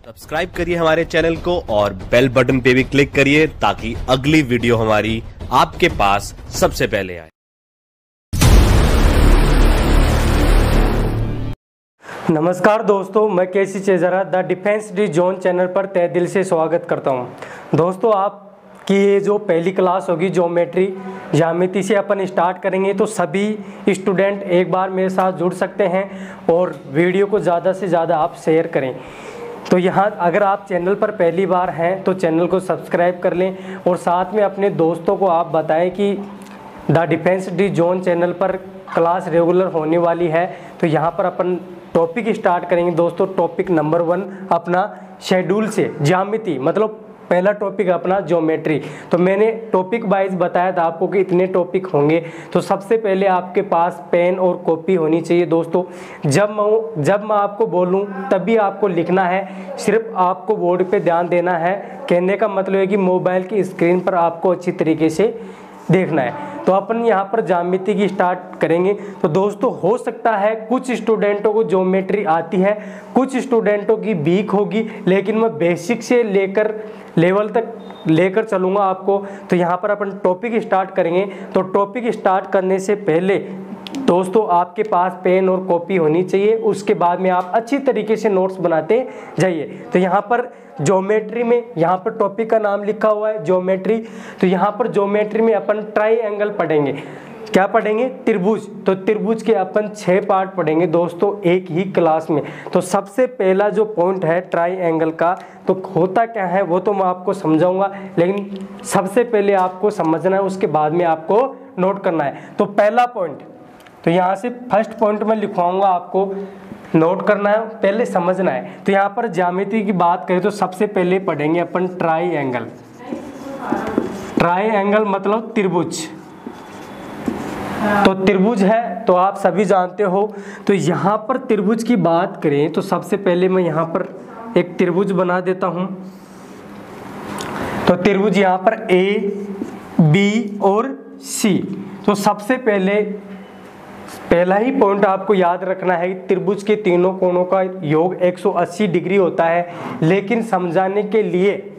Subscribe करिए हमारे channel को और बेल बटन पे भी क्लिक करिए ताकि अगली वीडियो हमारी आपके पास सबसे पहले आए। नमस्कार दोस्तों, मैं KC Chejara the defence D zone channel पर तहे दिल से स्वागत करता हूं। दोस्तों, आपकी ये जो पहली क्लास होगी ज्योमेट्री ज्यामिति से अपन स्टार्ट करेंगे, तो सभी स्टूडेंट एक बार मेरे साथ जुड़ सकते हैं और वीडियो को ज़्यादा से ज़्यादा आप शेयर करें। तो यहाँ अगर आप चैनल पर पहली बार हैं तो चैनल को सब्सक्राइब कर लें और साथ में अपने दोस्तों को आप बताएं कि the defence D zone channel पर क्लास रेगुलर होने वाली है। तो यहाँ पर अपन टॉपिक स्टार्ट करेंगे दोस्तों। टॉपिक नंबर 1 अपना शेड्यूल से ज्यामिति, मतलब पहला टॉपिक अपना ज्योमेट्री। तो मैंने टॉपिक वाइज बताया था आपको कि इतने टॉपिक होंगे। तो सबसे पहले आपके पास पेन और कॉपी होनी चाहिए दोस्तों। जब मैं आपको बोलूं तभी आपको लिखना है, सिर्फ आपको बोर्ड पे ध्यान देना है। कहने का मतलब है कि मोबाइल की स्क्रीन पर आपको अच्छी तरीके से देखना है। तो अपन यहाँ पर ज्यामिति की स्टार्ट करेंगे। तो दोस्तों, हो सकता है कुछ स्टूडेंटों को ज्योमेट्री आती है, कुछ स्टूडेंटों की वीक होगी, लेकिन मैं बेसिक से लेकर लेवल तक लेकर चलूँगा आपको। तो यहाँ पर अपन टॉपिक स्टार्ट करेंगे। तो टॉपिक स्टार्ट करने से पहले दोस्तों आपके पास पेन और कॉपी होनी चाहिए। उसके बाद में आप अच्छी तरीके से नोट्स बनाते जाइए। तो यहाँ पर ज्योमेट्री में, यहाँ पर टॉपिक का नाम लिखा हुआ है ज्योमेट्री। तो यहाँ पर ज्योमेट्री में अपन ट्राइंगल पढ़ेंगे। क्या पढ़ेंगे? त्रिभुज। तो त्रिभुज के अपन 6 पार्ट पढ़ेंगे दोस्तों एक ही क्लास में। तो सबसे पहला जो पॉइंट है ट्राइंगल का, तो होता क्या है वो तो मैं आपको समझाऊंगा, लेकिन सबसे पहले आपको समझना है, उसके बाद में आपको नोट करना है। तो पहला पॉइंट, तो यहाँ से फर्स्ट पॉइंट में लिखवाऊंगा, आपको नोट करना है, पहले समझना है। तो यहाँ पर ज्यामिति की बात करें तो सबसे पहले पढ़ेंगे अपन ट्राइंगल। ट्राइंगल मतलब त्रिभुज। तो त्रिभुज है तो आप सभी जानते हो। तो यहाँ पर त्रिभुज की बात करें तो सबसे पहले मैं यहाँ पर एक त्रिभुज बना देता हूँ। तो त्रिभुज यहाँ पर ए, बी और सी। तो सबसे पहला ही पॉइंट आपको याद रखना है कि त्रिभुज के तीनों कोणों का योग 180 डिग्री होता है। लेकिन समझाने के लिए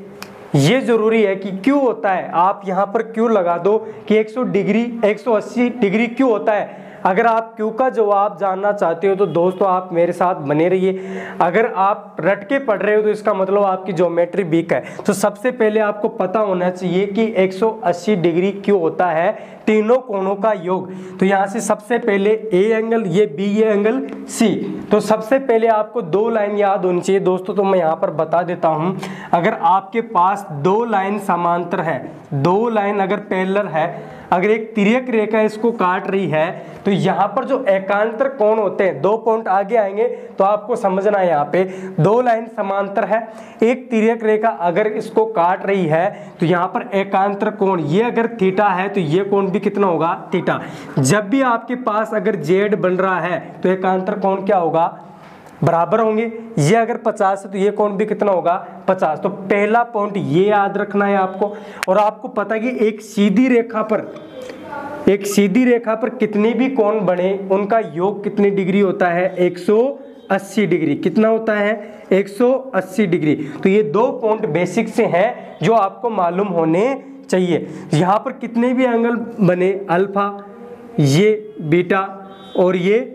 ये जरूरी है कि क्यों होता है, आप यहाँ पर क्यों लगा दो कि 180 डिग्री क्यों होता है। अगर आप क्यों का जवाब जानना चाहते हो तो दोस्तों आप मेरे साथ बने रहिए। अगर आप रट के पढ़ रहे हो तो इसका मतलब आपकी ज्योमेट्री वीक है। तो सबसे पहले आपको पता होना चाहिए कि 180 डिग्री क्यों होता है, तीनों कोणों का योग। तो यहाँ से सबसे पहले ए एंगल, ये बी, ये एंगल सी। तो सबसे पहले आपको 2 लाइन याद होनी चाहिए दोस्तों। तो मैं यहाँ पर बता देता हूँ। अगर आपके पास 2 लाइन समांतर है, 2 लाइन अगर पैरेलल है, अगर एक तिर्यक रेखा इसको काट रही है, तो यहाँ पर जो एकांतर कोण होते हैं, 2 पॉइंट आगे आएंगे तो आपको समझना है। यहाँ पे 2 लाइन समांतर है, एक तिर्यक रेखा अगर इसको काट रही है तो यहाँ पर एकांतर कोण, ये अगर थीटा है तो ये कोण भी कितना होगा? थीटा। जब भी आपके पास अगर जेड बन रहा है तो एकांतर कोण क्या होगा? बराबर होंगे। ये अगर 50 है तो ये कोण भी कितना होगा? 50। तो पहला पॉइंट ये याद रखना है आपको। और आपको पता है कि एक सीधी रेखा पर कितने भी कोण बने उनका योग कितनी डिग्री होता है? 180 डिग्री। कितना होता है? 180 डिग्री। तो ये 2 पॉइंट बेसिक से हैं जो आपको मालूम होने चाहिए। यहाँ पर कितने भी एंगल बने, अल्फा, ये बीटा और ये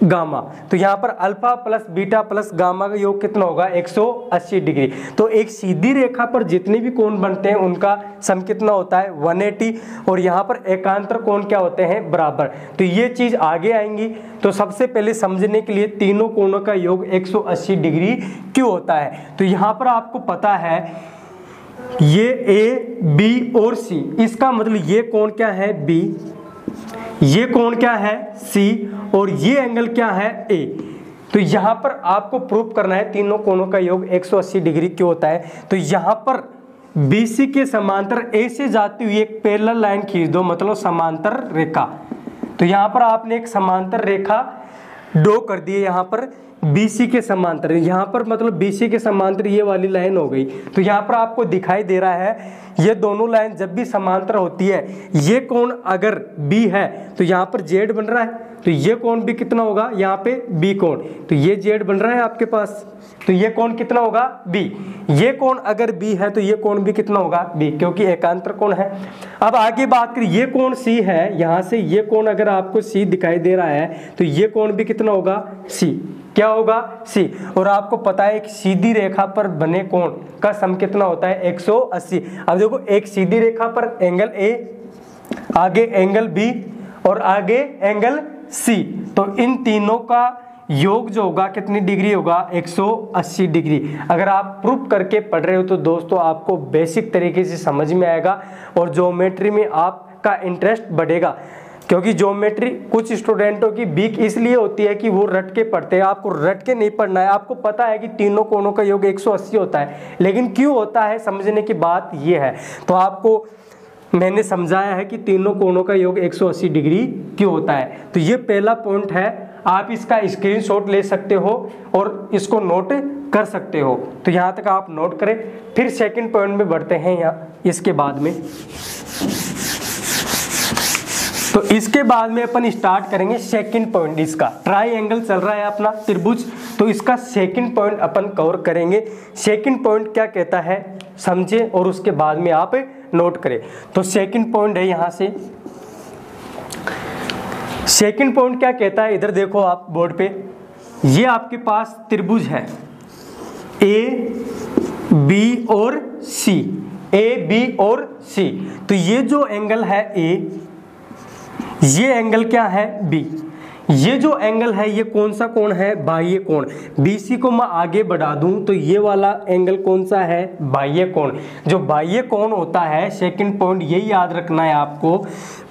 गामा, तो यहाँ पर alpha plus beta plus gamma का योग कितना होगा? 180 डिग्री। तो एक सीधी रेखा पर जितने भी कोण बनते हैं उनका सम कितना होता है? 180। और यहाँ पर एकांतर कोण क्या होते हैं? बराबर। तो ये चीज आगे आएंगी। तो सबसे पहले समझने के लिए तीनों कोणों का योग 180 डिग्री क्यों होता है। तो यहाँ पर आपको पता है ये ए, बी और सी, इसका मतलब ये कोण क्या है? बी, ये कोण क्या है? सी, और ये एंगल क्या है? ए। तो यहाँ पर आपको प्रूफ करना है तीनों कोणों का योग 180 डिग्री क्यों होता है। तो यहाँ पर BC के समांतर ए से जाती हुई एक पैरेलल लाइन खींच दो, मतलब समांतर रेखा। तो यहाँ पर आपने एक समांतर रेखा ड्रॉ कर दी है यहाँ पर BC के समांतर। यहाँ पर मतलब BC के समांतर ये वाली लाइन हो गई। तो यहाँ पर आपको दिखाई दे रहा है ये दोनों लाइन जब भी समांतर होती है, ये कोण अगर B है तो यहाँ पर Z बन रहा है, तो ये कोण भी कितना होगा यहाँ पे बी कोण, तो ये जेड बन रहा है आपके पास, तो ये कोण कितना होगा बी। ये कोण अगर बी है तो ये कोण भी कितना होगा बी, क्योंकि एकांतर कोण है। अब आगे बात करें, ये कोण सी है, यहाँ से ये कोण अगर आपको सी दिखाई दे रहा है तो ये कोण भी कितना होगा सी, क्या होगा सी। और आपको पता है एक सीधी रेखा पर बने कोण का सम कितना होता है 180। अब देखो एक सीधी रेखा पर एंगल ए, आगे एंगल बी और आगे एंगल सी, तो इन तीनों का योग जो होगा कितनी डिग्री होगा 180 डिग्री। अगर आप प्रूफ करके पढ़ रहे हो तो दोस्तों आपको बेसिक तरीके से समझ में आएगा और ज्योमेट्री में आपका इंटरेस्ट बढ़ेगा, क्योंकि ज्योमेट्री कुछ स्टूडेंटों की वीक इसलिए होती है कि वो रट के पढ़ते हैं। आपको रट के नहीं पढ़ना है, आपको पता है कि तीनों कोणों का योग 180 होता है, लेकिन क्यों होता है समझने की बात ये है। तो आपको मैंने समझाया है कि तीनों कोणों का योग 180 डिग्री क्यों होता है। तो ये पहला पॉइंट है, आप इसका स्क्रीनशॉट ले सकते हो और इसको नोट कर सकते हो। तो यहाँ तक आप नोट करें। फिर सेकंड पॉइंट में बढ़ते हैं यहाँ इसके बाद में। तो इसके बाद में अपन स्टार्ट करेंगे सेकंड पॉइंट। इसका ट्राइंगल चल रहा है अपना त्रिभुज, तो इसका सेकंड पॉइंट अपन कवर करेंगे। सेकंड पॉइंट क्या कहता है समझे और उसके बाद में आप नोट करें। तो सेकंड पॉइंट है यहाँ से, सेकंड पॉइंट क्या कहता है, इधर देखो आप बोर्ड पे, ये आपके पास त्रिभुज है ए बी और सी, ए बी और सी। तो ये जो एंगल है ए, ये एंगल क्या है बी, ये जो एंगल है ये कौन सा कोण है बाह्य कोण। BC को मैं आगे बढ़ा दूं तो ये वाला एंगल कौन सा है बाह्य कोण। जो बाह्य कोण होता है, सेकंड पॉइंट यही याद रखना है आपको,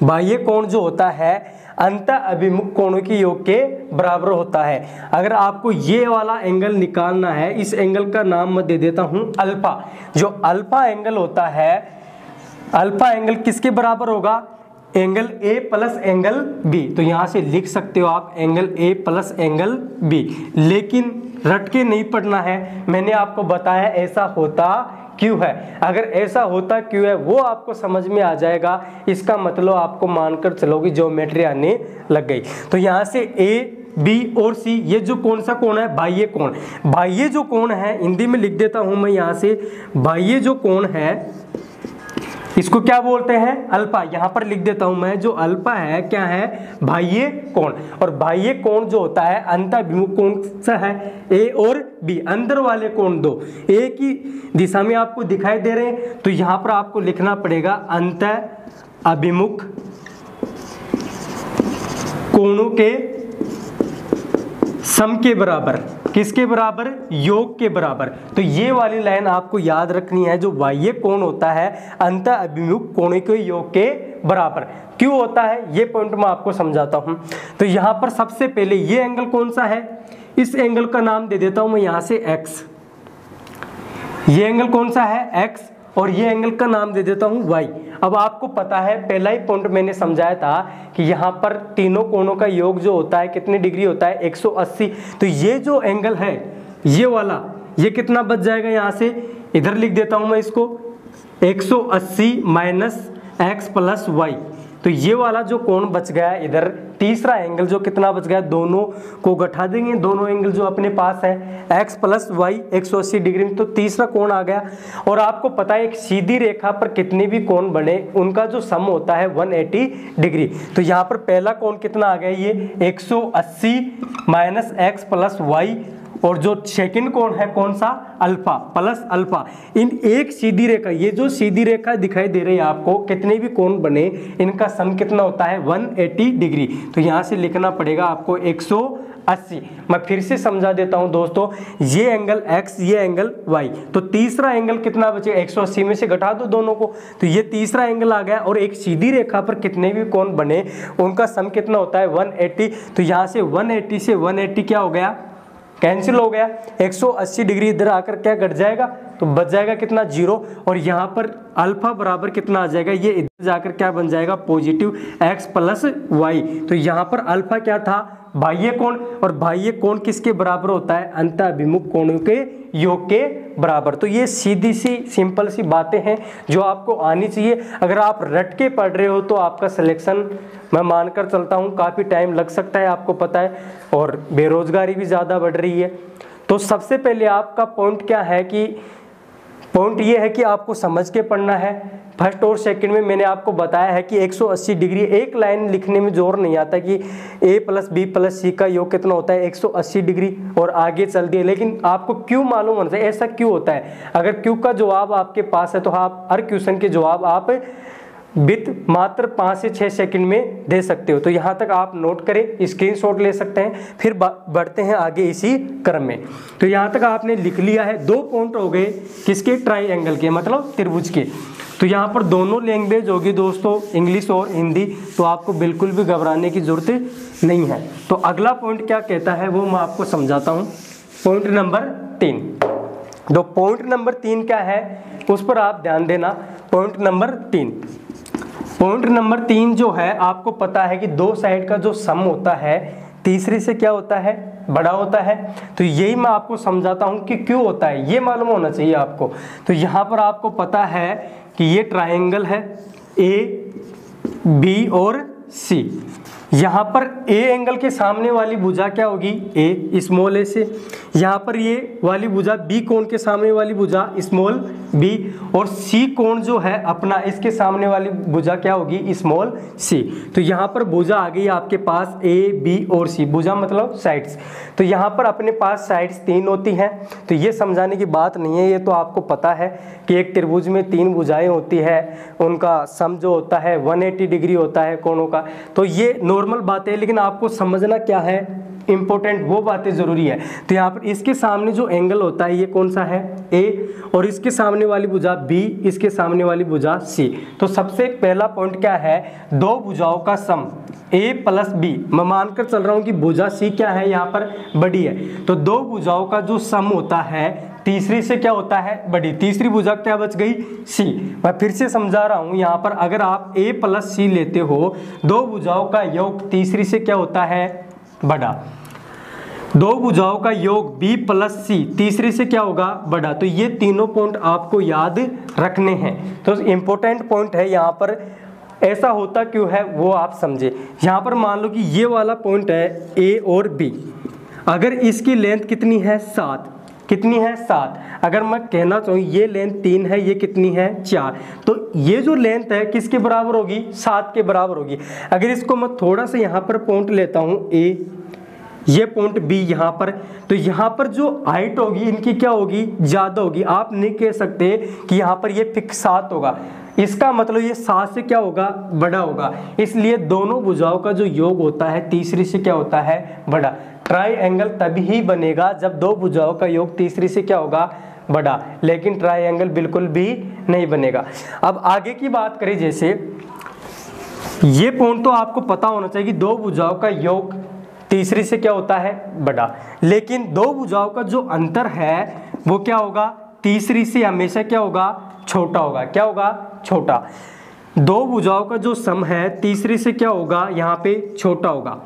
बाह्य कोण जो होता है अंत अभिमुख कोणों के योग के बराबर होता है। अगर आपको ये वाला एंगल निकालना है, इस एंगल का नाम मैं दे देता हूं अल्फा। जो अल्फा एंगल होता है, अल्फा एंगल किसके बराबर होगा angle A plus angle B. तो यहां से लिख सकते हो आप angle A plus angle B, लेकिन रट के नहीं पढ़ना है। मैंने आपको बताया ऐसा होता क्यों है, अगर ऐसा होता क्यों है वो आपको समझ में आ जाएगा। इसका मतलब आपको मानकर चलोगे ज्योमेट्री आने लग गई। तो यहाँ से ए बी और सी, ये जो कौन सा कोण है बाह्य कोण। बाह्य जो कोण है हिंदी में लिख देता हूं मैं यहाँ से, बाह्य जो कोण है इसको क्या बोलते हैं अल्फा। यहां पर लिख देता हूं मैं, जो अल्फा है क्या है बाह्य कोण। और बाह्य कोण जो होता है अंतःअभिमुख कोण सा है ए और बी, अंदर वाले कोण दो एक ही दिशा में आपको दिखाई दे रहे हैं। तो यहां पर आपको लिखना पड़ेगा अंतःअभिमुख कोणों के सम के बराबर, किसके बराबर योग के बराबर। तो ये वाली लाइन आपको याद रखनी है, जो बाह्य कोण होता है अंतःअभिमुख कोणों के योग के बराबर क्यों होता है ये पॉइंट मैं आपको समझाता हूं। तो यहां पर सबसे पहले ये एंगल कौन सा है, इस एंगल का नाम दे देता हूं मैं यहां से x। ये एंगल कौन सा है x और ये एंगल का नाम दे देता हूं y। अब आपको पता है पहला ही पॉइंट मैंने समझाया था कि यहाँ पर तीनों कोणों का योग जो होता है कितनी डिग्री होता है 180। तो ये जो एंगल है ये वाला, ये कितना बच जाएगा यहाँ से, इधर लिख देता हूं मैं इसको 180 माइनस x प्लस y। तो ये वाला जो कोण बच गया इधर, तीसरा एंगल जो कितना बच गया, दोनों को घटा देंगे, दोनों एंगल जो अपने पास है x प्लस वाई 180 डिग्री में, तो तीसरा कोण आ गया। और आपको पता है एक सीधी रेखा पर कितने भी कोण बने उनका जो सम होता है 180 डिग्री। तो यहाँ पर पहला कोण कितना आ गया ये 180 माइनस x प्लस वाई, और जो सेकंड कोण है कौन सा अल्फा प्लस अल्फा। इन एक सीधी रेखा, ये जो सीधी रेखा दिखाई दे रही है आपको, कितने भी कोण बने इनका सम कितना होता है 180 डिग्री। तो यहां से लिखना पड़ेगा आपको 180। मैं फिर से समझा देता हूं दोस्तों, ये एंगल x, ये एंगल y। तो तीसरा एंगल कितना बचे 180 में से घटा दो दोनों को, तो ये तीसरा एंगल आ गया। और एक सीधी रेखा पर कितने भी कोण बने उनका सम कितना होता है 180। तो यहां से 180 से 180 क्या हो गया कैंसिल हो गया, 180 डिग्री इधर आकर क्या घट जाएगा, तो बच जाएगा कितना 0। और यहाँ पर अल्फा बराबर कितना आ जाएगा, ये इधर जाकर क्या बन जाएगा पॉजिटिव x प्लस वाई। तो यहाँ पर अल्फा क्या था बाह्य कोण, और बाह्य कोण किसके बराबर होता है अंतःअभिमुख कोणों के योग के बराबर। तो ये सीधी सी सिंपल सी बातें हैं जो आपको आनी चाहिए। अगर आप रट के पढ़ रहे हो तो आपका सिलेक्शन मैं मानकर चलता हूँ काफ़ी टाइम लग सकता है, आपको पता है, और बेरोजगारी भी ज़्यादा बढ़ रही है। तो सबसे पहले आपका पॉइंट क्या है कि पॉइंट ये है कि आपको समझ के पढ़ना है। फर्स्ट और सेकंड में मैंने आपको बताया है कि 180 डिग्री एक लाइन लिखने में जोर नहीं आता कि a + b + c का योग कितना होता है 180 डिग्री और आगे चल दिए। लेकिन आपको क्यों मालूम होना चाहिए ऐसा क्यों होता है। अगर क्यों का जवाब आपके पास है तो आप हर क्वेश्चन के जवाब आप मात्र 5 से 6 सेकंड में दे सकते हो। तो यहाँ तक आप नोट करें, स्क्रीनशॉट ले सकते हैं, फिर बढ़ते हैं आगे इसी क्रम में। तो यहाँ तक आपने लिख लिया है। 2 पॉइंट हो गए किसके, ट्राइंगल के, मतलब त्रिभुज के। तो यहाँ पर दोनों लैंग्वेज होगी दोस्तों, इंग्लिश और हिंदी, तो आपको बिल्कुल भी घबराने की जरूरत नहीं है। तो अगला पॉइंट क्या कहता है वो मैं आपको समझाता हूँ। Point number 3। तो पॉइंट नंबर 3 क्या है उस पर आप ध्यान देना। पॉइंट नंबर 3 जो है आपको पता है कि 2 साइड का जो सम होता है तीसरे से क्या होता है, बड़ा होता है। तो यही मैं आपको समझाता हूं कि क्यों होता है, ये मालूम होना चाहिए आपको। तो यहाँ पर आपको पता है कि ये ट्रायंगल है ए, बी और सी। यहाँ पर ए एंगल के सामने वाली भुजा क्या होगी, ए स्मॉल ए से। यहाँ पर ये वाली भुजा बी कोण के सामने वाली भुजा स्मॉल बी, और सी कोण जो है अपना इसके सामने वाली भुजा क्या होगी, स्मॉल सी। तो यहाँ पर भुजा आ गई आपके पास ए, बी और सी। भुजा मतलब साइड्स। तो यहाँ पर अपने पास साइड्स 3 होती हैं। तो ये समझाने की बात नहीं है, ये तो आपको पता है कि एक त्रिभुज में 3 भुजाएं होती है, उनका सम जो होता है 180 डिग्री होता है कोणों का। तो ये नॉर्मल बात है, लेकिन आपको समझना क्या है, इंपॉर्टेंट वो बातें जरूरी है। तो यहाँ पर इसके सामने जो एंगल होता है ये कौन सा है, ए, और इसके सामने वाली भुजा बी, इसके सामने वाली भुजा सी। तो सबसे पहला पॉइंट क्या है, 2 भुजाओं का सम ए + बी। मैं मानकर चल रहा हूं कि भुजा सी क्या है, यहाँ पर बड़ी है। तो 2 भुजाओं का जो सम होता है तीसरी से क्या होता है, बड़ी। तीसरी भुजा क्या बच गई, सी। मैं फिर से समझा रहा हूं, यहाँ पर अगर आप ए + सी लेते हो, 2 भुजाओं का योग तीसरी से क्या होता है, बड़ा। 2 भुजाओं का योग b + c तीसरे से क्या होगा, बड़ा। तो ये तीनों पॉइंट आपको याद रखने हैं। तो इंपॉर्टेंट पॉइंट है यहाँ पर। ऐसा होता क्यों है वो आप समझे। यहाँ पर मान लो कि ये वाला पॉइंट है a और b, अगर इसकी लेंथ कितनी है, 7। कितनी है, 7। अगर मैं कहना चाहूँ ये लेंथ 3 है, ये कितनी है, 4। तो ये जो लेंथ है किसके बराबर होगी, 7 के बराबर होगी। अगर इसको मैं थोड़ा सा यहाँ पर पॉइंट लेता हूँ a, ये पॉइंट बी यहाँ पर, तो यहाँ पर जो हाइट होगी इनकी क्या होगी, ज्यादा होगी। आप नहीं कह सकते कि यहाँ पर ये फिक्स 7 होगा, इसका मतलब ये 7 से क्या होगा, बड़ा होगा। इसलिए दोनों भुजाओं का जो योग होता है तीसरी से क्या होता है, बड़ा। ट्राइएंगल तभी बनेगा जब 2 भुजाओं का योग तीसरी से क्या होगा, बड़ा, लेकिन ट्राइएंगल बिल्कुल भी नहीं बनेगा। अब आगे की बात करें, जैसे ये पॉइंट तो आपको पता होना चाहिए कि 2 भुजाओं का योग तीसरी से क्या होता है, बड़ा, लेकिन 2 भुजाओं का जो अंतर है वो क्या होगा, तीसरी से हमेशा क्या होगा, छोटा होगा। क्या होगा, छोटा। 2 भुजाओं का जो सम है तीसरी से क्या होगा, यहाँ पे छोटा होगा।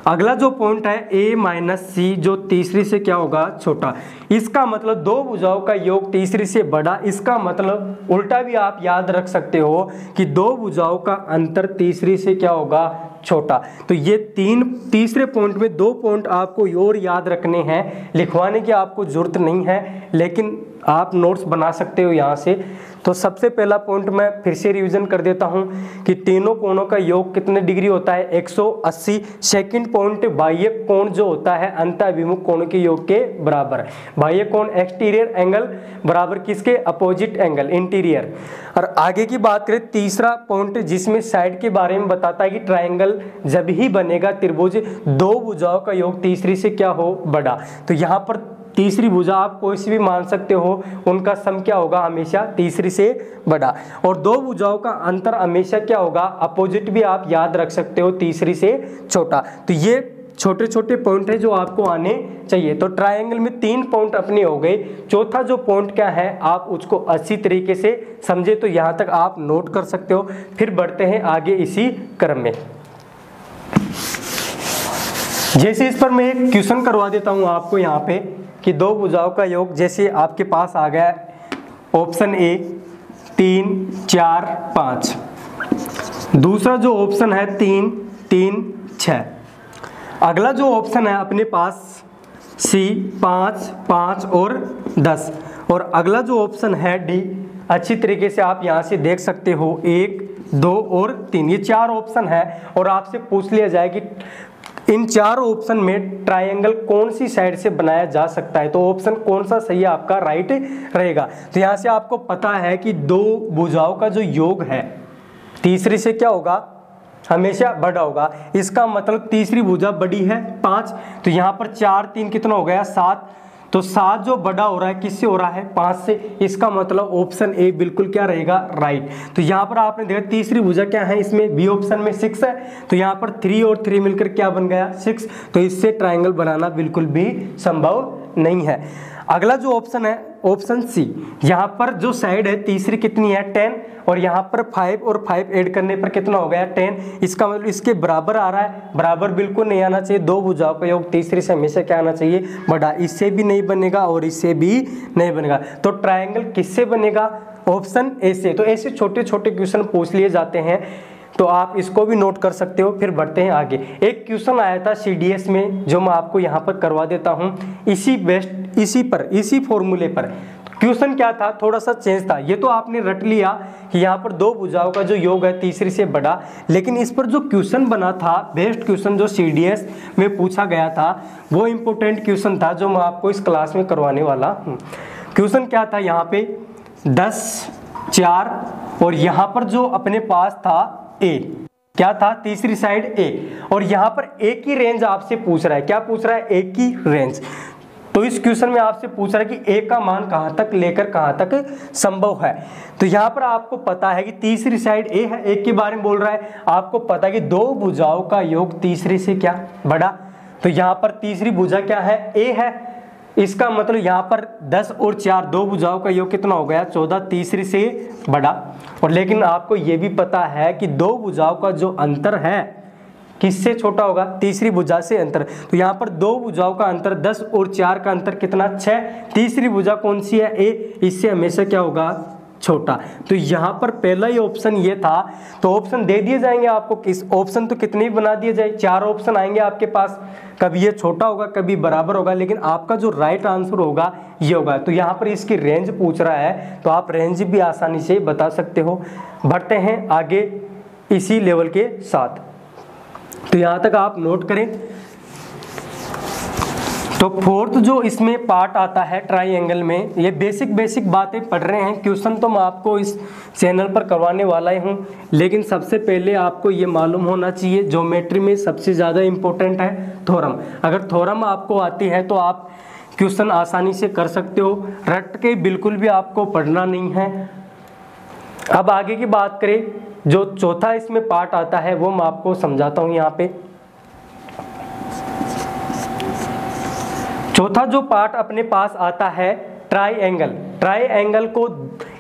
अगला जो पॉइंट है a - c, जो तीसरी से क्या होगा, छोटा। इसका मतलब 2 भुजाओं का योग तीसरी से बड़ा। इसका मतलब उल्टा भी आप याद रख सकते हो कि 2 भुजाओं का अंतर तीसरी से क्या होगा, छोटा। तो ये तीसरे पॉइंट में 2 पॉइंट आपको और याद रखने हैं, लिखवाने की आपको जरूरत नहीं है, लेकिन आप नोट्स बना सकते हो यहाँ से। तो सबसे पहला पॉइंट मैं फिर से रिवीजन कर देता हूँ कि तीनों कोणों का योग कितने डिग्री होता है, 180। सेकंड पॉइंट, बाह्य कोण जो होता है अंतःअभिमुख कोण के योग के बराबर। बाह्य कोण एक्सटीरियर एंगल बराबर किसके, अपोजिट एंगल, इंटीरियर। और आगे की बात करें, तीसरा पॉइंट जिसमें साइड के बारे में बताता है कि ट्राइंगल जब ही बनेगा त्रिभुज 2 भुजाओं का योग तीसरी से क्या हो, बड़ा। तो यहाँ पर तीसरी भुजा आप कोई सी भी मान सकते हो, उनका सम क्या होगा, हमेशा तीसरी से बड़ा। और 2 भुजाओं का अंतर हमेशा क्या होगा, अपोजिट भी आप याद रख सकते हो, तीसरी से छोटा। तो ये छोटे छोटे पॉइंट है जो आपको आने चाहिए। तो ट्रायंगल में 3 पॉइंट अपने हो गए। चौथा जो पॉइंट क्या है आप उसको अच्छी तरीके से समझे, तो यहाँ तक आप नोट कर सकते हो। फिर बढ़ते हैं आगे इसी क्रम में। जैसे इस पर मैं एक क्वेश्चन करवा देता हूँ आपको यहाँ पे कि दो भुजाओं का योग जैसे आपके पास आ गया ऑप्शन ए 3 4 5, दूसरा जो ऑप्शन है 3 3 6, अगला जो ऑप्शन है अपने पास सी 5 5 और 10, और अगला जो ऑप्शन है डी, अच्छी तरीके से आप यहाँ से देख सकते हो 1 2 और 3, ये 4 ऑप्शन है। और आपसे पूछ लिया जाए कि इन 4 ऑप्शन में ट्रायंगल कौन सी साइड से बनाया जा सकता है, तो ऑप्शन कौन सा सही है आपका, राइट रहेगा। तो यहाँ से आपको पता है कि दो भुजाओं का जो योग है तीसरी से क्या होगा, हमेशा बड़ा होगा। इसका मतलब तीसरी भुजा बड़ी है 5, तो यहाँ पर 4 3 कितना हो गया 7, तो 7 जो बड़ा हो रहा है किससे हो रहा है, 5 से। इसका मतलब ऑप्शन ए बिल्कुल क्या रहेगा, राइट। तो यहाँ पर आपने देखा तीसरी भुजा क्या है, इसमें बी ऑप्शन में 6 है, तो यहाँ पर 3 और 3 मिलकर क्या बन गया 6, तो इससे ट्रायंगल बनाना बिल्कुल भी संभव नहीं है। अगला जो ऑप्शन है ऑप्शन सी, यहाँ पर जो साइड है तीसरी कितनी है 10, और यहाँ पर 5 और 5 ऐड करने पर कितना हो गया 10, इसका मतलब इसके बराबर आ रहा है, बराबर बिल्कुल नहीं आना चाहिए। दो भुजाओं का योग तीसरी से हमेशा क्या आना चाहिए, बड़ा। इससे भी नहीं बनेगा और इससे भी नहीं बनेगा, तो ट्रायंगल किससे बनेगा, ऑप्शन ए से। तो ऐसे छोटे छोटे क्वेश्चन पूछ लिए जाते हैं, तो आप इसको भी नोट कर सकते हो। फिर बढ़ते हैं आगे। एक क्वेश्चन आया था CDS में जो मैं आपको यहाँ पर करवा देता हूँ, इसी फॉर्मूले पर। क्वेश्चन क्या था, थोड़ा सा चेंज था। ये तो आपने रट लिया कि यहाँ पर दो भुजाओं का जो योग है तीसरी से बड़ा, लेकिन इस पर जो क्वेश्चन बना था, बेस्ट क्वेश्चन जो CDS में पूछा गया था, वो इंपॉर्टेंट क्वेश्चन था जो मैं आपको इस क्लास में करवाने वाला हूँ। क्वेश्चन क्या था, यहाँ पे 10 4 और यहाँ पर जो अपने पास था ए, क्या था तीसरी साइड ए, और यहाँ पर ए की रेंज आपसे पूछ रहा है। क्या पूछ रहा है, ए की रेंज। तो इस क्वेश्चन में आपसे पूछ रहा है कि ए का मान कहां तक लेकर कहां तक संभव है। तो यहाँ पर आपको पता है कि तीसरी साइड ए है, एक के बारे में बोल रहा है। आपको पता है कि दो भुजाओं का योग तीसरी से क्या बड़ा, तो यहाँ पर तीसरी भुजा क्या है, ए है। इसका मतलब यहाँ पर 10 और 4 दो भुजाओं का योग कितना हो गया 14, तीसरी से बड़ा। और लेकिन आपको ये भी पता है कि दो भुजाओं का जो अंतर है किससे छोटा होगा, तीसरी भुजा से अंतर। तो यहाँ पर दो भुजाओं का अंतर 10 और 4 का अंतर कितना 6, तीसरी भुजा कौन सी है, ए, इससे हमेशा क्या होगा छोटा। तो यहाँ पर पहला ही ऑप्शन ये था। तो ऑप्शन दे दिए जाएंगे आपको, किस ऑप्शन तो कितने भी बना दिए जाए, 4 ऑप्शन आएंगे आपके पास, कभी ये छोटा होगा कभी बराबर होगा, लेकिन आपका जो राइट आंसर होगा ये होगा। तो यहाँ पर इसकी रेंज पूछ रहा है, तो आप रेंज भी आसानी से बता सकते हो। बढ़ते हैं आगे इसी लेवल के साथ, तो यहाँ तक आप नोट करें। तो फोर्थ जो इसमें पार्ट आता है ट्राइंगल में, ये बेसिक बातें पढ़ रहे हैं। क्वेश्चन तो मैं आपको इस चैनल पर करवाने वाला ही हूँ, लेकिन सबसे पहले आपको ये मालूम होना चाहिए ज्योमेट्री में सबसे ज़्यादा इम्पोर्टेंट है थ्योरम। अगर थ्योरम आपको आती है तो आप क्वेश्चन आसानी से कर सकते हो, रट के बिल्कुल भी आपको पढ़ना नहीं है। अब आगे की बात करें, जो चौथा इसमें पार्ट आता है वो मैं आपको समझाता हूँ। यहाँ पे चौथा जो पार्ट अपने पास आता है ट्राइंगल। ट्राइंगल को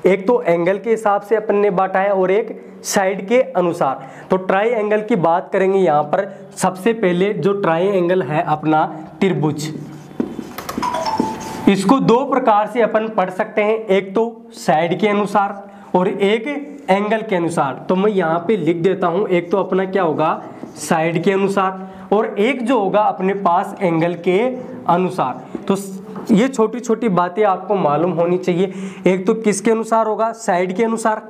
एक तो एंगल के हिसाब से अपन ने बांटा है और एक साइड के अनुसार। तो ट्राइंगल की बात करेंगे यहाँ पर। सबसे पहले जो ट्राइंगल है अपना त्रिभुज, इसको दो प्रकार से अपन पढ़ सकते हैं, एक तो साइड के अनुसार और एक एंगल के अनुसार। तो मैं यहाँ पे लिख देता हूँ, एक तो अपना क्या होगा साइड के अनुसार और एक जो होगा अपने पास एंगल के अनुसार। तो ये छोटी छोटी बातें आपको मालूम होनी चाहिए। एक तो किसके अनुसार होगा, साइड के अनुसार,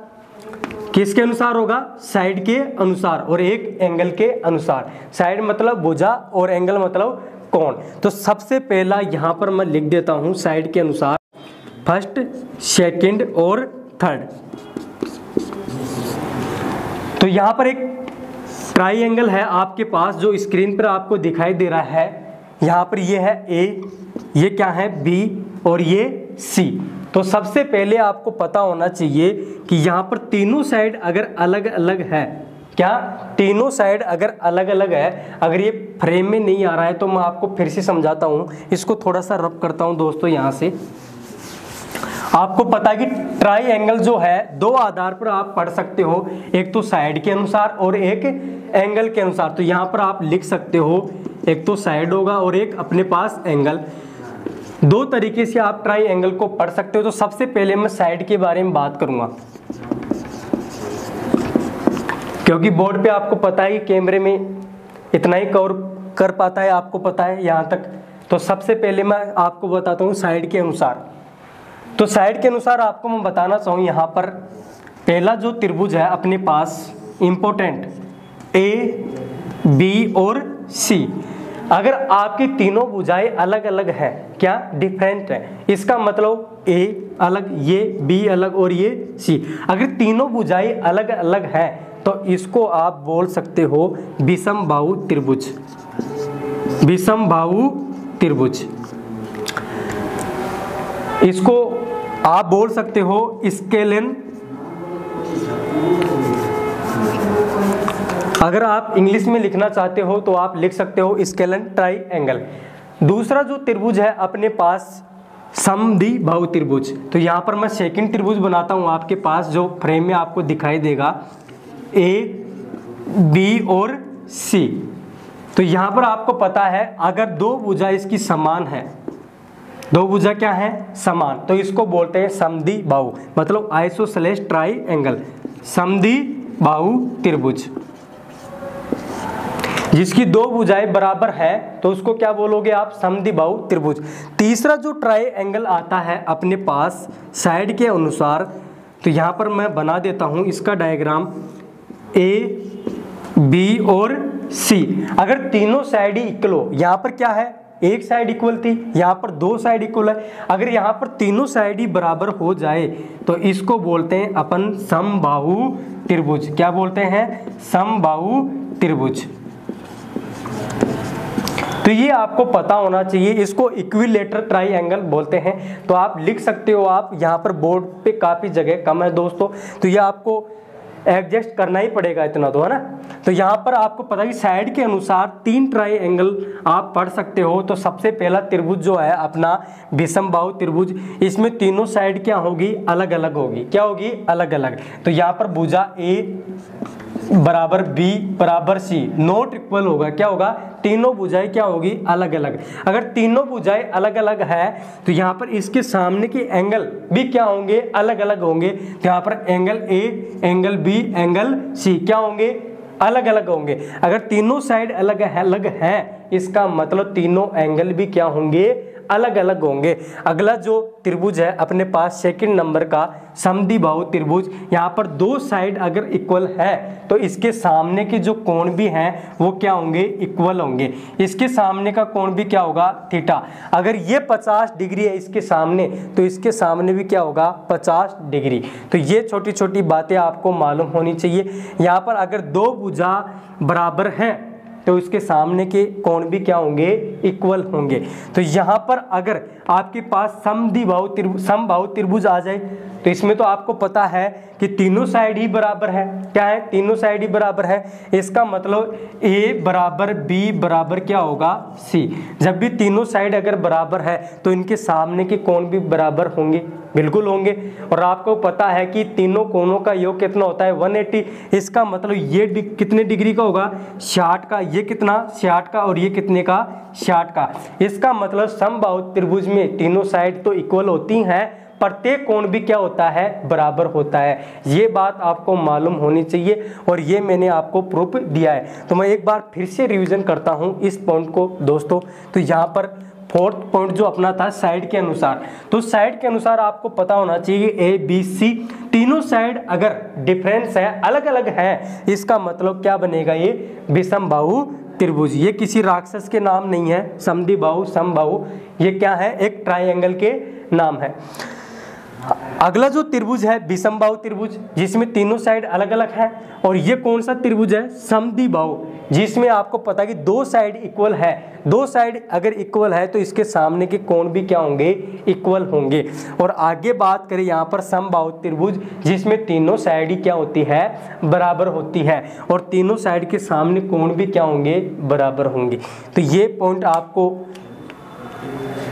किसके अनुसार होगा साइड के अनुसार, और एक एंगल के अनुसार। साइड मतलब भुजा और एंगल मतलब कोण। तो सबसे पहला यहाँ पर मैं लिख देता हूँ साइड के अनुसार, फर्स्ट सेकंड और थर्ड। तो यहाँ पर एक ट्राइंगल है आपके पास जो स्क्रीन पर आपको दिखाई दे रहा है। यहाँ पर ये है ए, ये क्या है बी और ये सी। तो सबसे पहले आपको पता होना चाहिए कि यहाँ पर तीनों साइड अगर अलग अलग है, क्या तीनों साइड अगर अलग अलग है, अगर ये फ्रेम में नहीं आ रहा है तो मैं आपको फिर से समझाता हूँ। इसको थोड़ा सा रब करता हूँ दोस्तों। यहाँ से आपको पता है कि ट्राइंगल जो है दो आधार पर आप पढ़ सकते हो, एक तो साइड के अनुसार और एक एंगल के अनुसार। तो यहाँ पर आप लिख सकते हो एक तो साइड होगा और एक अपने पास एंगल। दो तरीके से आप ट्राइंगल को पढ़ सकते हो। तो सबसे पहले मैं साइड के बारे में बात करूंगा, क्योंकि बोर्ड पे आपको पता है कि कैमरे में इतना ही कवर कर पाता है, आपको पता है यहाँ तक। तो सबसे पहले मैं आपको बताता हूँ साइड के अनुसार। तो साइड के अनुसार आपको मैं बताना चाहूँ, यहाँ पर पहला जो त्रिभुज है अपने पास इम्पोर्टेंट ए, बी और सी, अगर आपकी तीनों भुजाएं अलग अलग है, क्या डिफरेंट है, इसका मतलब ए अलग, ये बी अलग और ये सी, अगर तीनों भुजाएं अलग अलग है तो इसको आप बोल सकते हो विषमबाहु त्रिभुज। विषमबाहु त्रिभुज इसको आप बोल सकते हो स्केलेन। अगर आप इंग्लिश में लिखना चाहते हो तो आप लिख सकते हो स्केलेन ट्राइंगल। दूसरा जो त्रिभुज है अपने पास समद्विबाहु त्रिभुज। तो यहाँ पर मैं सेकंड त्रिभुज बनाता हूँ आपके पास, जो फ्रेम में आपको दिखाई देगा, ए, बी और सी। तो यहाँ पर आपको पता है अगर दो भुजा इसकी समान है, दो भुजा क्या है समान, तो इसको बोलते हैं समद्विबाहु, मतलब आइसोसेलेस ट्राइंगल, समद्विबाहु त्रिभुज। जिसकी दो भुजाएं बराबर है तो उसको क्या बोलोगे आप, समद्विबाहु त्रिभुज। तीसरा जो ट्राइंगल आता है अपने पास साइड के अनुसार, तो यहाँ पर मैं बना देता हूँ इसका डायग्राम, ए, बी और सी। अगर तीनों साइड ही इक्वल हो, यहाँ पर क्या है एक साइड इक्वल थी, यहाँ पर दो साइड इक्वल है, अगर यहाँ पर तीनों साइड ही बराबर हो जाए तो इसको बोलते हैं अपन समबाहु त्रिभुज। क्या बोलते हैं, समबाहु त्रिभुज। तो ये आपको पता होना चाहिए, इसको इक्विलेटरल ट्राइंगल बोलते हैं। तो आप लिख सकते हो, आप यहाँ पर बोर्ड पे काफी जगह कम है दोस्तों, तो ये आपको एडजस्ट करना ही पड़ेगा इतना तो, है ना। तो यहाँ पर आपको पता है कि साइड के अनुसार तीन ट्राइंगल आप पढ़ सकते हो। तो सबसे पहला त्रिभुज जो है अपना विषमबाहु त्रिभुज, इसमें तीनों साइड क्या होगी, अलग अलग होगी। क्या होगी, अलग अलग। तो यहाँ पर भुजा ए बराबर बी बराबर सी नॉट इक्वल होगा, क्या होगा, तीनों भुजाएं क्या होगी, अलग अलग। अगर तीनों भुजाएं अलग अलग है तो यहाँ पर इसके सामने के एंगल भी क्या होंगे, अलग अलग होंगे। तो यहाँ पर angle A, angle B, angle C क्या होंगे, अलग अलग होंगे। अगर तीनों साइड अलग है इसका मतलब तीनों एंगल भी क्या होंगे, अलग अलग होंगे। अगला जो त्रिभुज है अपने पास सेकंड नंबर का समद्विबाहु त्रिभुज, यहाँ पर दो साइड अगर इक्वल है तो इसके सामने के जो कोण भी हैं वो क्या होंगे, इक्वल होंगे। इसके सामने का कोण भी क्या होगा, थीटा। अगर ये 50 डिग्री है इसके सामने तो इसके सामने भी क्या होगा, 50 डिग्री। तो ये छोटी छोटी बातें आपको मालूम होनी चाहिए। यहाँ पर अगर दो भुजा बराबर हैं तो इसके सामने के कोण भी क्या होंगे, इक्वल होंगे। तो यहाँ पर अगर आपके पास समबाहु त्रिभुज आ जाए तो इसमें तो आपको पता है कि तीनों साइड ही बराबर है। क्या है, तीनों साइड ही बराबर है। इसका मतलब ए बराबर बी बराबर क्या होगा, सी। जब भी तीनों साइड अगर बराबर है तो इनके सामने के कोण भी बराबर होंगे, बिल्कुल होंगे। और आपको पता है कि तीनों कोणों का योग कितना होता है, 180। इसका मतलब ये कितने डिग्री का होगा, 60 का। ये कितना, 60 का। और ये कितने का, 60 का। इसका मतलब समबाहु त्रिभुज में तीनों साइड तो इक्वल होती हैं, प्रत्येक कोण भी क्या होता है, बराबर होता है। ये बात आपको मालूम होनी चाहिए और ये मैंने आपको प्रूफ दिया है। तो मैं एक बार फिर से रिवीजन करता हूँ इस पॉइंट को दोस्तों। तो यहाँ पर फोर्थ पॉइंट जो अपना था साइड के अनुसार, तो साइड के अनुसार आपको पता होना चाहिए ए, बी, सी तीनों साइड अगर डिफरेंस है, अलग अलग है, इसका मतलब क्या बनेगा, ये विषमबाहु त्रिभुज। ये किसी राक्षस के नाम नहीं है, समद्विबाहु, समबाहु, ये क्या है, एक ट्राइंगल के नाम है। अगला जो त्रिभुज है विषमबाहु त्रिभुज, जिसमें तीनों साइड अलग अलग है। और ये कौन सा त्रिभुज है, समद्विबाहु, जिसमें आपको पता है कि दो साइड इक्वल है। दो साइड अगर इक्वल है तो इसके सामने के कोण भी क्या होंगे, इक्वल होंगे। और आगे बात करें यहाँ पर समबाहु त्रिभुज, जिसमें तीनों साइड ही क्या होती है, बराबर होती है। और तीनों साइड के सामने कोण भी क्या होंगे, बराबर होंगे। तो ये पॉइंट आपको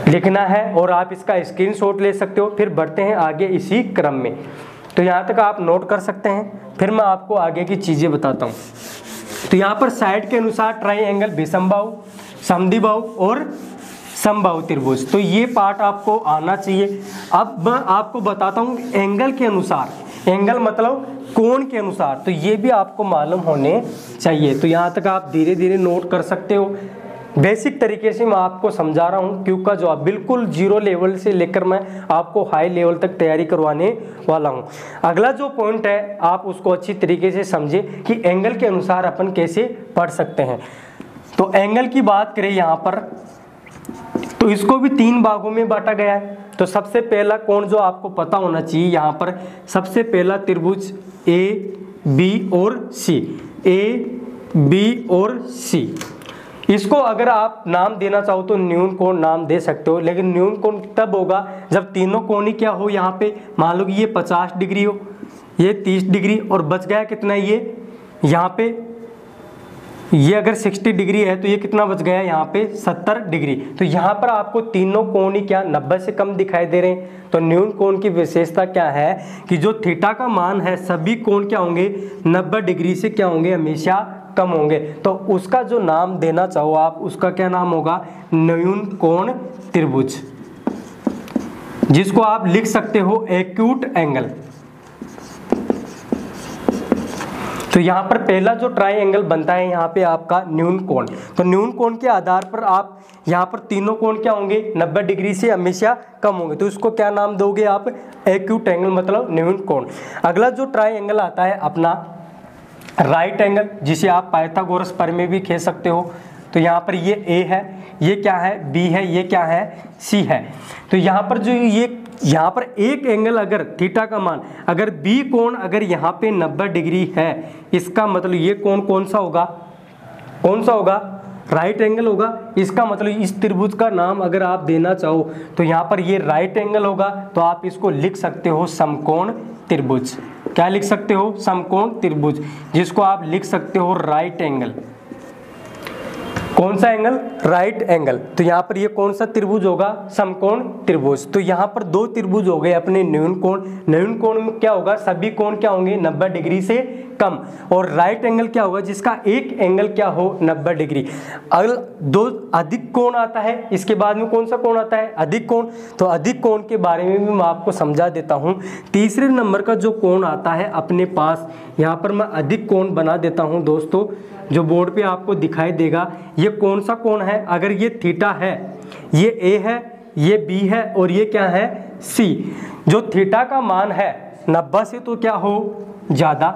लिखना है और आप इसका स्क्रीनशॉट ले सकते हो। फिर बढ़ते हैं आगे इसी क्रम में। तो यहाँ तक आप नोट कर सकते हैं, फिर मैं आपको आगे की चीजें बताता हूँ। तो यहाँ पर साइड के अनुसार ट्राइंगल विषमबाहु, समद्विबाहु और समबाहु त्रिभुज। तो ये पार्ट आपको आना चाहिए। अब मैं आपको बताता हूँ एंगल के अनुसार, एंगल मतलब कोण के अनुसार, तो ये भी आपको मालूम होने चाहिए। तो यहाँ तक आप धीरे धीरे नोट कर सकते हो। बेसिक तरीके से मैं आपको समझा रहा हूँ, क्यों का जवाब बिल्कुल जीरो लेवल से लेकर मैं आपको हाई लेवल तक तैयारी करवाने वाला हूँ। अगला जो पॉइंट है आप उसको अच्छी तरीके से समझे कि एंगल के अनुसार अपन कैसे पढ़ सकते हैं। तो एंगल की बात करें यहाँ पर, तो इसको भी 3 भागों में बांटा गया है। तो सबसे पहला कोण जो आपको पता होना चाहिए, यहाँ पर सबसे पहला त्रिभुज ए बी और सी, ए बी और सी। इसको अगर आप नाम देना चाहो तो न्यून कोण नाम दे सकते हो, लेकिन न्यून कोण तब होगा जब तीनों कोण ही क्या हो, यहाँ पे मान लो कि ये 50 डिग्री हो, ये 30 डिग्री और बच गया कितना, ये यहाँ पे ये अगर 60 डिग्री है तो ये कितना बच गया यहाँ पे 70 डिग्री। तो यहाँ पर आपको तीनों कोण ही क्या 90 से कम दिखाई दे रहे हैं। तो न्यून कोण की विशेषता क्या है कि जो थीटा का मान है सभी कोण क्या होंगे 90 डिग्री से क्या होंगे, हमेशा कम होंगे। तो उसका जो नाम देना चाहो आप, उसका क्या नाम होगा, न्यून कोण त्रिभुज, जिसको आप लिख सकते हो एक्यूट एंगल। तो यहाँ पर पहला जो ट्राइंगल बनता है यहाँ पे आपका न्यून कोण। तो न्यून कोण के आधार पर आप यहाँ पर तीनों कोण क्या होंगे 90 डिग्री से हमेशा कम होंगे। तो इसको क्या नाम दोगे आप, एक्यूट एंगल मतलब न्यून कोण। अगला जो ट्राइंगल आता है अपना राइट एंगल, जिसे आप पाइथागोरस प्रमेय भी कह सकते हो। तो यहाँ पर ये ए है, ये क्या है बी है, ये क्या है सी है। तो यहाँ पर जो ये यहाँ पर एक एंगल अगर थीटा का मान अगर बी कोण अगर यहाँ पे 90 डिग्री है, इसका मतलब ये कोण कौन सा होगा, कौन सा होगा, राइट एंगल होगा। इसका मतलब इस त्रिभुज का नाम अगर आप देना चाहो तो यहाँ पर ये राइट एंगल होगा। तो आप इसको लिख सकते हो समकोण त्रिभुज। क्या लिख सकते हो, समकोण त्रिभुज, जिसको आप लिख सकते हो राइट एंगल। कौन सा एंगल, राइट एंगल। तो यहाँ पर ये कौन सा त्रिभुज होगा, समकोण त्रिभुज। तो यहाँ पर 2 त्रिभुज हो गए अपने न्यून कोण। न्यून कोण में क्या होगा, सभी कोण क्या होंगे 90 डिग्री से कम, और राइट एंगल क्या होगा, जिसका एक एंगल क्या हो 90 डिग्री। अगला 2 अधिक कोण आता है, इसके बाद में कौन सा कोण आता है, अधिक कोण। तो अधिक कोण के बारे में भी मैं आपको समझा देता हूँ। तीसरे नंबर का जो कोण आता है अपने पास, यहाँ पर मैं अधिक कोण बना देता हूँ दोस्तों, जो बोर्ड पे आपको दिखाई देगा। ये कौन सा कोण है, अगर ये थीटा है, ये ए है, ये बी है और ये क्या है सी। जो थीटा का मान है 90 से तो क्या हो ज्यादा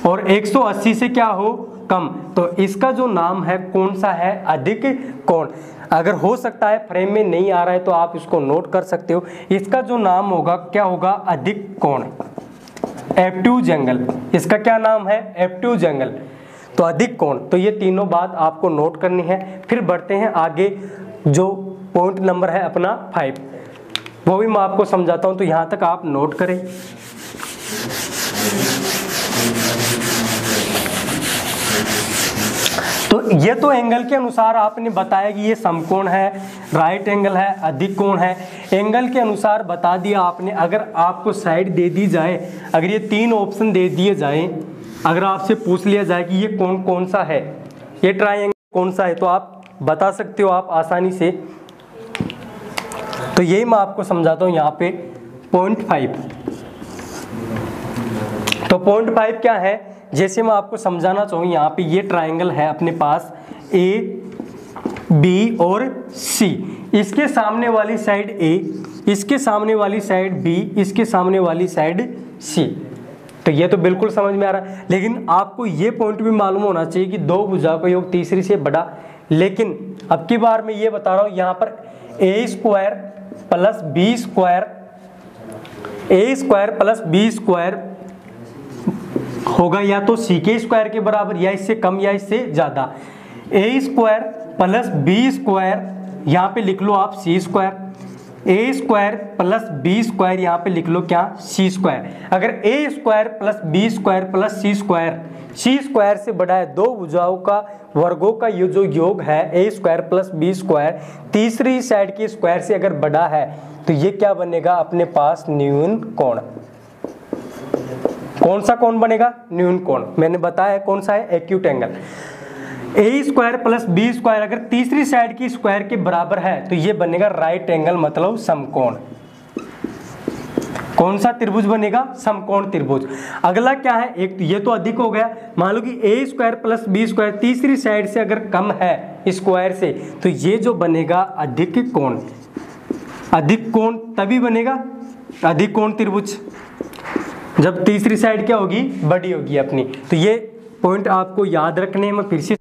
और 180 से क्या हो कम, तो इसका जो नाम है कौन सा है, अधिक कोण। अगर हो सकता है फ्रेम में नहीं आ रहा है तो आप इसको नोट कर सकते हो। इसका जो नाम होगा क्या होगा, अधिक कोण, एब्ट्यूज एंगल। इसका क्या नाम है, एब्ट्यूज एंगल। तो अधिक कोण। तो ये तीनों बात आपको नोट करनी है। फिर बढ़ते हैं आगे, जो पॉइंट नंबर है अपना 5, वो भी मैं आपको समझाता हूं। तो यहां तक आप नोट करें। तो ये तो एंगल के अनुसार आपने बताया कि ये समकोण है, राइट एंगल है, अधिक कोण है। एंगल के अनुसार बता दिया आपने। अगर आपको साइड दे दी जाए, अगर ये 3 ऑप्शन दे दिए जाए, अगर आपसे पूछ लिया जाए कि ये कोण कौन सा है, ये ट्राइंगल कौन सा है, तो आप बता सकते हो आप आसानी से। तो यही मैं आपको समझाता हूँ यहाँ पे पॉइंट 5। तो पॉइंट 5 क्या है, जैसे मैं आपको समझाना चाहूँ, यहाँ पे ये ट्राइंगल है अपने पास ए बी और सी। इसके सामने वाली साइड ए, इसके सामने वाली साइड बी, इसके सामने वाली साइड सी। तो ये तो बिल्कुल समझ में आ रहा है, लेकिन आपको ये पॉइंट भी मालूम होना चाहिए कि 2 भुजाओं का योग तीसरी से बड़ा। लेकिन अब की बार मैं ये बता रहा हूँ, यहाँ पर ए square plus B square, A square plus B square होगा या तो सी के स्क्वायर के बराबर, या इससे कम या इससे ज्यादा। A square plus B square, यहाँ पे लिख लो आप C square. A square plus B square, यहाँ पे लिख लो क्या, सी स्क्वायर। अगर A square plus B square plus C square से बड़ा है, 2 भुजाओं का वर्गों का ये जो योग है ए स्क्वायर प्लस बी स्क्वायर, तीसरी साइड के स्क्वायर से अगर बड़ा है, तो ये क्या बनेगा अपने पास, न्यून कोण। कौन सा कोण बनेगा, न्यून कोण। मैंने बताया कौन सा है, एक्यूट एंगल। ए स्क्वायर प्लस बी स्क्वायर अगर तीसरी साइड की स्क्वायर के बराबर है तो ये बनेगा राइट एंगल मतलब समकोण। कौन सा त्रिभुज बनेगा? समकोण त्रिभुज। अगला क्या है, एक ये तो अधिक हो गया, मान लो कि ए स्क्वायर प्लस बी स्क्वायर तीसरी साइड से अगर कम है स्क्वायर से तो ये जो बनेगा अधिक कोण। अधिक कोण तभी बनेगा अधिक कोण त्रिभुज जब तीसरी साइड क्या होगी? बड़ी होगी अपनी। तो ये पॉइंट आपको याद रखने में फिर से